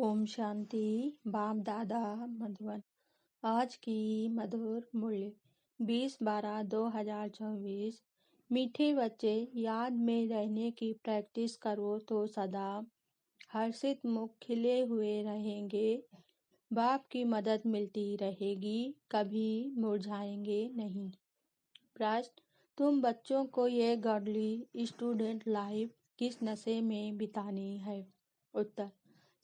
ओम शांति। बाप दादा मधुबन। आज की मधुर मूल्य 20/12/2024। मीठे बच्चे, याद में रहने की प्रैक्टिस करो तो सदा हर्षित मुख खिले हुए रहेंगे। बाप की मदद मिलती रहेगी, कभी मुरझाएंगे नहीं। प्रश्न: तुम बच्चों को ये गॉडली स्टूडेंट लाइफ किस नशे में बितानी है? उत्तर: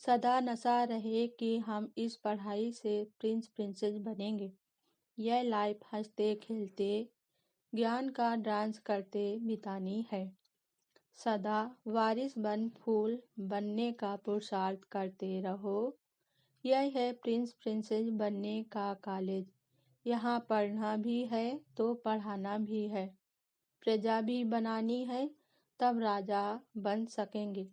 सदा नशा रहे कि हम इस पढ़ाई से प्रिंस प्रिंसेस बनेंगे। यह लाइफ हंसते खेलते, ज्ञान का डांस करते बितानी है। सदा वारिस बन फूल बनने का पुरुषार्थ करते रहो। यह है प्रिंस प्रिंसेस बनने का कॉलेज। यहाँ पढ़ना भी है तो पढ़ाना भी है। प्रजा भी बनानी है, तब राजा बन सकेंगे।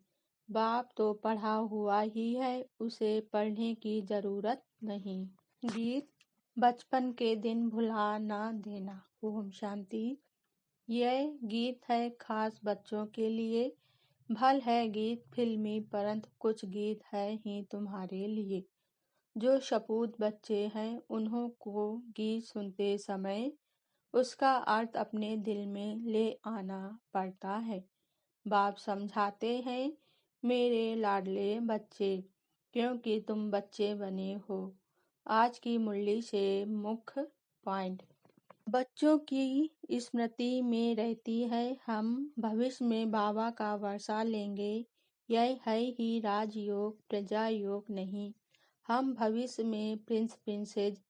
बाप तो पढ़ा हुआ ही है, उसे पढ़ने की जरूरत नहीं। गीत: बचपन के दिन भुला ना देना। ओम शांति। यह गीत है खास बच्चों के लिए। भल है गीत फिल्मी, परंतु कुछ गीत है ही तुम्हारे लिए। जो सपूत बच्चे हैं उन्हों को गीत सुनते समय उसका अर्थ अपने दिल में ले आना पड़ता है। बाप समझाते हैं, मेरे लाडले बच्चे, क्योंकि तुम बच्चे बने हो। आज की मुरली से मुख्य पॉइंट: बच्चों की स्मृति में रहती है, हम भविष्य में बाबा का वर्षा लेंगे। यह है ही राजयोग, प्रजा योग नहीं। हम भविष्य में प्रिंस प्रिंसेस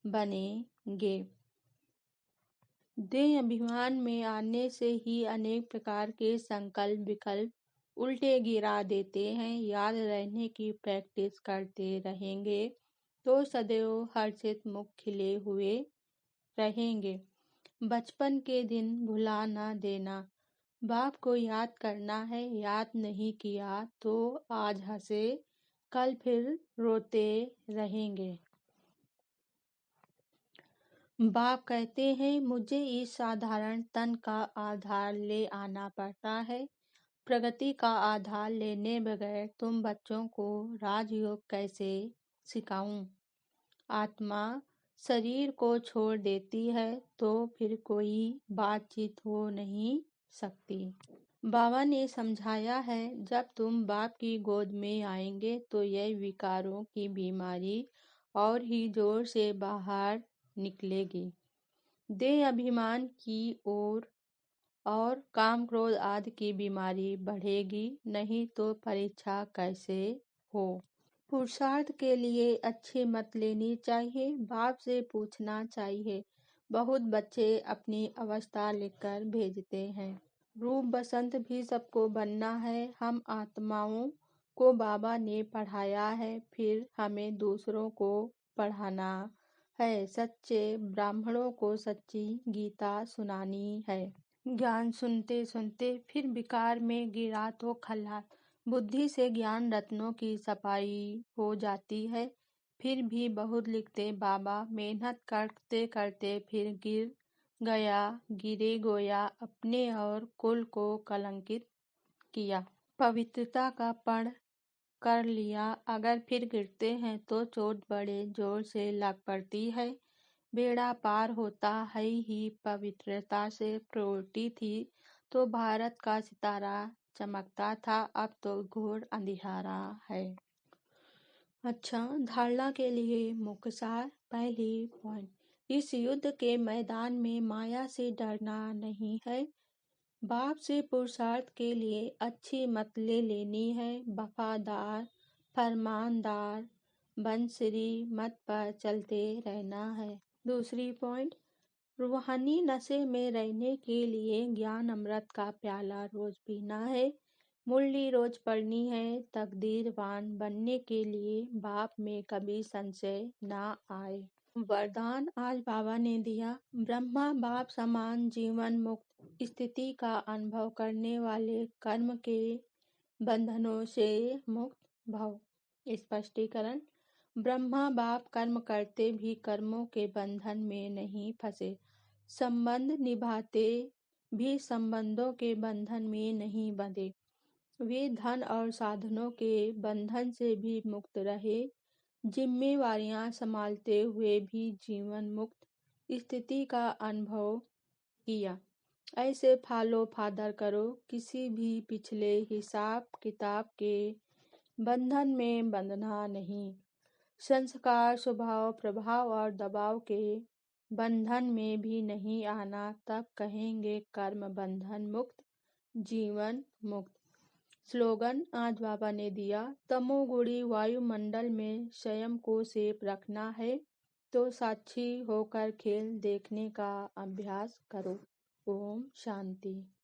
बनेंगे। देह अभिमान में आने से ही अनेक प्रकार के संकल्प विकल्प उल्टे गिरा देते हैं। याद रहने की प्रैक्टिस करते रहेंगे तो सदैव हर्षित मुख खिले हुए रहेंगे। बचपन के दिन भुला ना देना। बाप को याद करना है, याद नहीं किया तो आज हंसे, कल फिर रोते रहेंगे। बाप कहते हैं, मुझे इस साधारण तन का आधार ले आना पड़ता है। प्रगति का आधार लेने बगैर तुम बच्चों को राजयोग कैसे सिखाऊं? आत्मा शरीर को छोड़ देती है तो फिर कोई बातचीत हो नहीं सकती। बाबा ने समझाया है, जब तुम बाप की गोद में आएंगे तो यह विकारों की बीमारी और ही जोर से बाहर निकलेगी। देह अभिमान की ओर और काम क्रोध आदि की बीमारी बढ़ेगी, नहीं तो परीक्षा कैसे हो। पुरुषार्थ के लिए अच्छी मत लेनी चाहिए, बाप से पूछना चाहिए। बहुत बच्चे अपनी अवस्था लिखकर भेजते हैं। रूप बसंत भी सबको बनना है। हम आत्माओं को बाबा ने पढ़ाया है, फिर हमें दूसरों को पढ़ाना है। सच्चे ब्राह्मणों को सच्ची गीता सुनानी है। ज्ञान सुनते सुनते फिर विकार में गिरा तो खल्लास। बुद्धि से ज्ञान रत्नों की सफाई हो जाती है। फिर भी बहुत लिखते बाबा, मेहनत करते करते फिर गिर गया, गिरे गोया, अपने और कुल को कलंकित किया। पवित्रता का पढ़ कर लिया, अगर फिर गिरते हैं तो चोट बड़े जोर से लग पड़ती है। बेड़ा पार होता है ही पवित्रता से। प्रवृत्ति थी तो भारत का सितारा चमकता था, अब तो घोर अंधियारा है। अच्छा, धारणा के लिए मुख्य सार। पहली पॉइंट: इस युद्ध के मैदान में माया से डरना नहीं है। बाप से पुरुषार्थ के लिए अच्छी मत ले लेनी है। वफादार फरमानदार बंसरी मत पर चलते रहना है। दूसरी पॉइंट: रूहानी नशे में रहने के लिए ज्ञान अमृत का प्याला रोज पीना है। मुरली रोज पढ़नी है। तकदीरवान बनने के लिए बाप में कभी संशय ना आए। वरदान आज बाबा ने दिया, ब्रह्मा बाप समान जीवन मुक्त स्थिति का अनुभव करने वाले कर्म के बंधनों से मुक्त भव। स्पष्टीकरण: ब्रह्मा बाप कर्म करते भी कर्मों के बंधन में नहीं फंसे। संबंध निभाते भी संबंधों के बंधन में नहीं बंधे। वे धन और साधनों के बंधन से भी मुक्त रहे, जिम्मेवारियां संभालते हुए भी जीवन मुक्त स्थिति का अनुभव किया। ऐसे फॉलो फादर करो, किसी भी पिछले हिसाब किताब के बंधन में बंधना नहीं। संस्कार, स्वभाव, प्रभाव और दबाव के बंधन में भी नहीं आना, तब कहेंगे कर्म बंधन मुक्त, जीवन मुक्त। स्लोगन आज बाबा ने दिया, तमोगुणी वायुमंडल में स्वयं को सेफ रखना है तो साक्षी होकर खेल देखने का अभ्यास करो। ओम शांति।